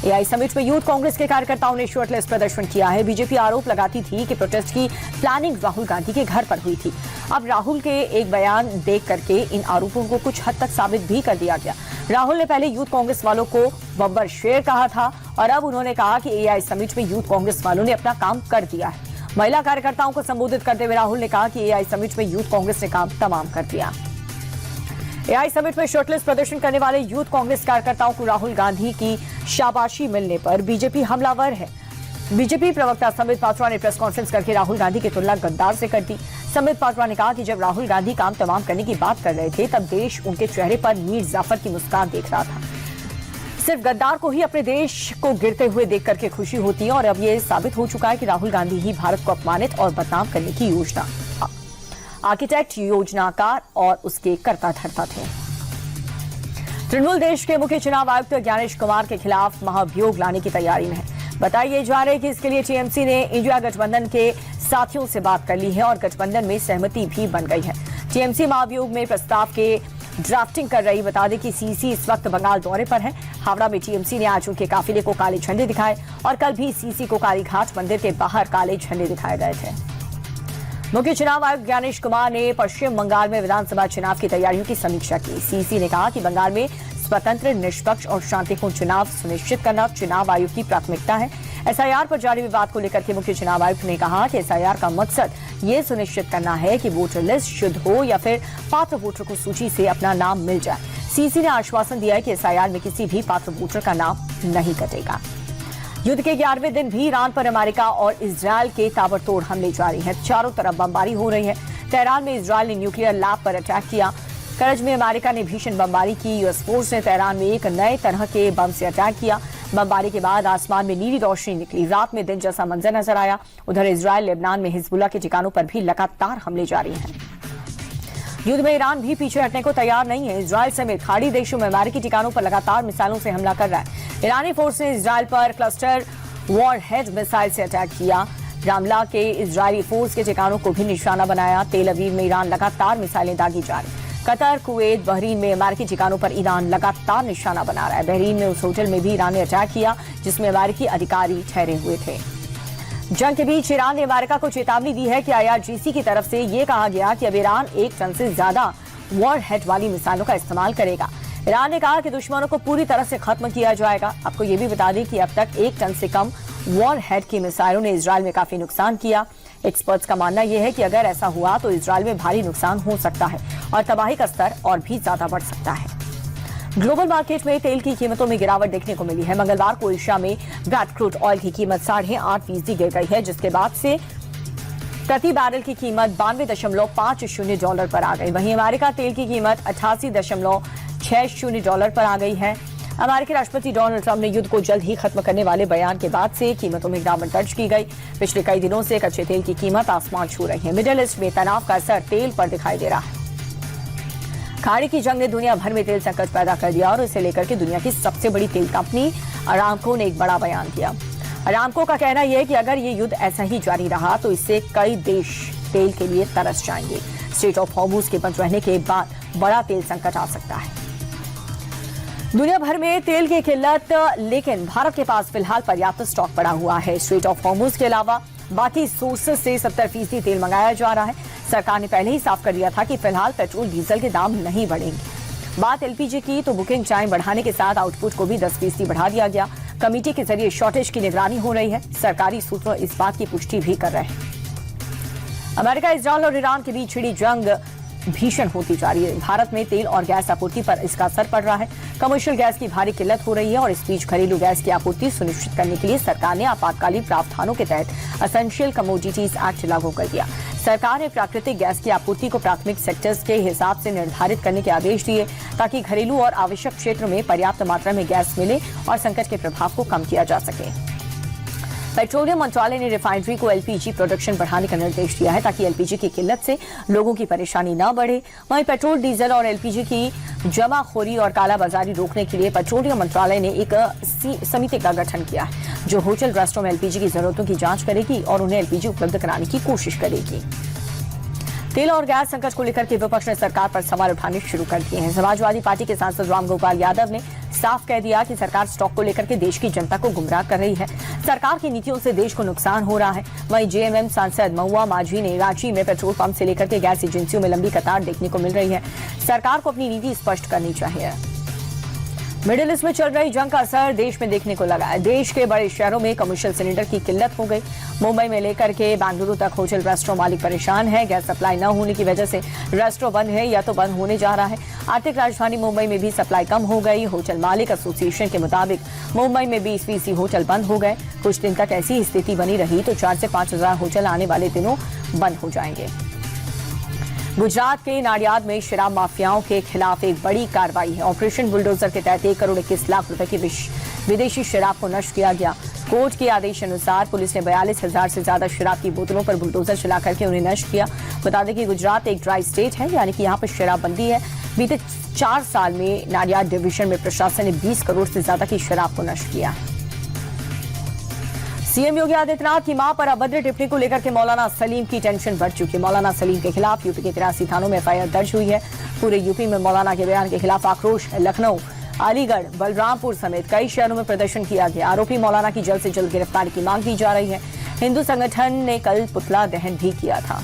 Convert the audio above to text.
AI summit में youth Congress के कार्यकर्ताओं ने शर्टलेस प्रदर्शन किया है। बीजेपी आरोप लगाती थी कि प्रोटेस्ट की प्लानिंग राहुल गांधी के घर पर हुई थी। अब राहुल के एक बयान देख करके इन आरोपों को कुछ हद तक साबित भी कर दिया गया। राहुल ने पहले यूथ कांग्रेस वालों को बब्बर शेर कहा था और अब उन्होंने कहा कि एआई समिट में यूथ कांग्रेस वालों ने अपना काम कर दिया है। महिला कार्यकर्ताओं को संबोधित करते हुए राहुल ने कहा कि एआई समिट में यूथ कांग्रेस ने काम तमाम कर दिया। एआई समिट में शर्टलेस प्रदर्शन करने वाले यूथ कांग्रेस कार्यकर्ताओं को राहुल गांधी की शाबाशी मिलने पर बीजेपी हमलावर है। बीजेपी प्रवक्ता संबित पात्रा ने प्रेस कॉन्फ्रेंस करके राहुल गांधी की तुलना गद्दार से कर दी। संबित पात्रा ने कहा कि जब राहुल गांधी काम तमाम करने की बात कर रहे थे तब देश उनके चेहरे पर मीर जाफर की मुस्कान देख रहा था। सिर्फ गद्दार को ही अपने देश को गिरते हुए देख करके खुशी होती है और अब यह साबित हो चुका है कि राहुल गांधी ही भारत को अपमानित और बदनाम करने की योजना आर्किटेक्ट, योजनाकार और उसके कर्ता धर्ता थे। तृणमूल देश के मुख्य चुनाव आयुक्त ज्ञानेश कुमार के खिलाफ महाभियोग लाने की तैयारी में है। बताया जा रहा है कि इसके लिए टीएमसी ने इंडिया गठबंधन के साथियों से बात कर ली है और गठबंधन में सहमति भी बन गई है। टीएमसी महाभियोग में प्रस्ताव के ड्राफ्टिंग कर रही। बता दें कि सीसी इस वक्त बंगाल दौरे पर है। हावड़ा में टीएमसी ने आज उनके काफिले को काले झंडे दिखाए और कल भी सीसी को कालीघाट मंदिर के बाहर काले झंडे दिखाए गए थे। मुख्य चुनाव आयुक्त ज्ञानेश कुमार ने पश्चिम बंगाल में विधानसभा चुनाव की तैयारियों की समीक्षा की। सीसी ने कहा कि बंगाल में स्वतंत्र, निष्पक्ष और शांतिपूर्ण चुनाव सुनिश्चित करना चुनाव आयोग की प्राथमिकता है। एसआईआर पर जारी विवाद को लेकर के मुख्य चुनाव आयुक्त ने कहा कि एसआईआर का मकसद ये सुनिश्चित करना है कि वोटर लिस्ट शुद्ध हो या फिर पात्र वोटर को सूची से अपना नाम मिल जाए। सीसी ने आश्वासन दिया है कि एसआईआर में किसी भी पात्र वोटर का नाम नहीं कटेगा। युद्ध के 11वें दिन भी ईरान पर अमेरिका और इजरायल के ताबड़तोड़ हमले जारी हैं। चारों तरफ बमबारी हो रही है। तेहरान में इजरायल ने न्यूक्लियर लैब पर अटैक किया। करज में अमेरिका ने भीषण बमबारी की। यूएस फोर्स ने तेहरान में एक नए तरह के बम से अटैक किया। बमबारी के बाद आसमान में नीली रोशनी निकली। रात में दिन जैसा मंजर नजर आया। उधर इजरायल लेबनान में हिजबुल्लाह के ठिकानों पर भी लगातार हमले जारी हैं। युद्ध में ईरान भी पीछे हटने को तैयार नहीं है। इजरायल समेत खाड़ी देशों में अमेरिकी ठिकानों पर लगातार मिसाइलों से हमला कर रहा है। ईरानी फोर्स ने इजरायल पर क्लस्टर वॉरहेड मिसाइल से अटैक किया। रामला के इजरायली फोर्स के ठिकानों को भी निशाना बनाया। तेल अवीव में ईरान लगातार मिसाइलें दागी जा रही। कतर, कुवैत, बहरीन में अमेरिकी ठिकानों पर ईरान लगातार निशाना बना रहा है। बहरीन में उस होटल में भी ईरान ने अटैक किया जिसमें अमेरिकी अधिकारी ठहरे हुए थे। जंग के बीच ईरान ने अमेरिका को चेतावनी दी है कि आईआरजीसी की तरफ से यह कहा गया कि अब ईरान 1 टन से ज्यादा वॉरहेड वाली मिसाइलों का इस्तेमाल करेगा। ईरान ने कहा कि दुश्मनों को पूरी तरह से खत्म किया जाएगा। आपको ये भी बता दें कि अब तक 1 टन से कम वॉरहेड की मिसाइलों ने इजरायल में काफी नुकसान किया। एक्सपर्ट्स का मानना यह है कि अगर ऐसा हुआ तो इजरायल में भारी नुकसान हो सकता है और तबाही का स्तर और भी ज्यादा बढ़ सकता है। ग्लोबल मार्केट में तेल की कीमतों में गिरावट देखने को मिली है। मंगलवार को एशिया में ब्रेंट क्रूड ऑयल की कीमत 8.5% गिर गई है, जिसके बाद से प्रति बैरल की कीमत $92.50 पर आ गई। वहीं अमेरिका तेल की कीमत $88.60 पर आ गई है। अमेरिकी राष्ट्रपति डोनाल्ड ट्रंप ने युद्ध को जल्द ही खत्म करने वाले बयान के बाद से कीमतों में गिरावट दर्ज की गई। पिछले कई दिनों से कच्चे तेल की कीमत आसमान छू रही है। मिडिल ईस्ट में तनाव का असर तेल पर दिखाई दे रहा है। खाड़ी की जंग ने दुनिया भर में तेल संकट पैदा कर दिया और इसे लेकर के दुनिया की सबसे बड़ी तेल कंपनी अरामको ने एक बड़ा बयान दिया। अरामको का कहना यह है कि अगर ये युद्ध ऐसा ही जारी रहा तो इससे कई देश तेल के लिए तरस जाएंगे। स्ट्रेट ऑफ हॉर्मुज के बंद रहने के बाद बड़ा तेल संकट आ सकता है। दुनिया भर में तेल की किल्लत, लेकिन भारत के पास फिलहाल पर्याप्त स्टॉक पड़ा हुआ है। स्ट्रेट ऑफ हॉर्मुज के अलावा बाकी सोर्सेज से 70% तेल मंगाया जा रहा है। सरकार ने पहले ही साफ कर दिया था कि फिलहाल पेट्रोल डीजल के दाम नहीं बढ़ेंगे। बात एलपीजी की तो बुकिंग टाइम बढ़ाने के साथ आउटपुट को भी 10% बढ़ा दिया गया। कमेटी के जरिए शॉर्टेज की निगरानी हो रही है। सरकारी सूत्र इस बात की पुष्टि भी कर रहे हैं। अमेरिका, इजरायल और ईरान के बीच छिड़ी जंग भीषण होती जा रही है। भारत में तेल और गैस आपूर्ति पर इसका असर पड़ रहा है। कमर्शियल गैस की भारी किल्लत हो रही है और इस बीच घरेलू गैस की आपूर्ति सुनिश्चित करने के लिए सरकार ने आपातकालीन प्रावधानों के तहत एसेंशियल कमोडिटीज एक्ट लागू कर दिया। सरकार ने प्राकृतिक गैस की आपूर्ति को प्राथमिक सेक्टर्स के हिसाब से निर्धारित करने के आदेश दिए ताकि घरेलू और आवश्यक क्षेत्र में पर्याप्त मात्रा में गैस मिले और संकट के प्रभाव को कम किया जा सके। पेट्रोलियम मंत्रालय ने रिफाइनरी को एलपीजी प्रोडक्शन बढ़ाने का निर्देश दिया है ताकि एलपीजी की किल्लत से लोगों की परेशानी न बढ़े। वहीं पेट्रोल, डीजल और एलपीजी की जमाखोरी और कालाबाजारी रोकने के लिए पेट्रोलियम मंत्रालय ने एक समिति का गठन किया है जो होटल, रेस्टों में एलपीजी की जरूरतों की जांच करेगी और उन्हें एलपीजी उपलब्ध कराने की कोशिश करेगी। तेल और गैस संकट को लेकर के विपक्ष ने सरकार पर सवाल उठाने शुरू कर दिए हैं। समाजवादी पार्टी के सांसद रामगोपाल यादव ने साफ कह दिया कि सरकार स्टॉक को लेकर के देश की जनता को गुमराह कर रही है। सरकार की नीतियों से देश को नुकसान हो रहा है। वहीं जेएमएम सांसद महुआ माझी ने रांची में पेट्रोल पंप से लेकर के गैस एजेंसियों में लंबी कतार देखने को मिल रही है। सरकार को अपनी नीति स्पष्ट करनी चाहिए। मिडिल ईस्ट में चल रही जंग का असर देश में देखने को लगा है। देश के बड़े शहरों में कमर्शियल सिलेंडर की किल्लत हो गई। मुंबई में लेकर के बेंगलुरु तक होटल रेस्टोरेंट मालिक परेशान है। गैस सप्लाई न होने की वजह से रेस्टोरेंट बंद है या तो बंद होने जा रहा है। आर्थिक राजधानी मुंबई में भी सप्लाई कम हो गई। होटल मालिक एसोसिएशन के मुताबिक मुंबई में 20-20 होटल बंद हो गए। कुछ दिन तक ऐसी स्थिति बनी रही तो 4 से 5 हजार होटल आने वाले दिनों बंद हो जाएंगे। गुजरात के नाडियाद में शराब माफियाओं के खिलाफ एक बड़ी कार्रवाई है। ऑपरेशन बुलडोजर के तहत 1 करोड़ 21 लाख रुपए की विदेशी शराब को नष्ट किया गया। कोर्ट के आदेश अनुसार पुलिस ने 42,000 से ज्यादा शराब की बोतलों पर बुलडोजर चला करके उन्हें नष्ट किया। बता दें कि गुजरात एक ड्राई स्टेट है, यानी कि यहाँ पर शराबबंदी है। बीते 4 साल में नाडियाद डिवीजन में प्रशासन ने 20 करोड़ से ज्यादा की शराब को नष्ट किया है। सीएम योगी आदित्यनाथ की मां पर अभद्र टिप्पणी को लेकर के मौलाना सलीम की टेंशन बढ़ चुकी है। मौलाना सलीम के खिलाफ यूपी के 83 थानों में एफआईआर दर्ज हुई है। पूरे यूपी में मौलाना के बयान के खिलाफ आक्रोश है। लखनऊ, अलीगढ़, बलरामपुर समेत कई शहरों में प्रदर्शन किया गया। आरोपी मौलाना की जल्द से जल्द गिरफ्तारी की मांग की जा रही है। हिंदू संगठन ने कल पुतला दहन भी किया था।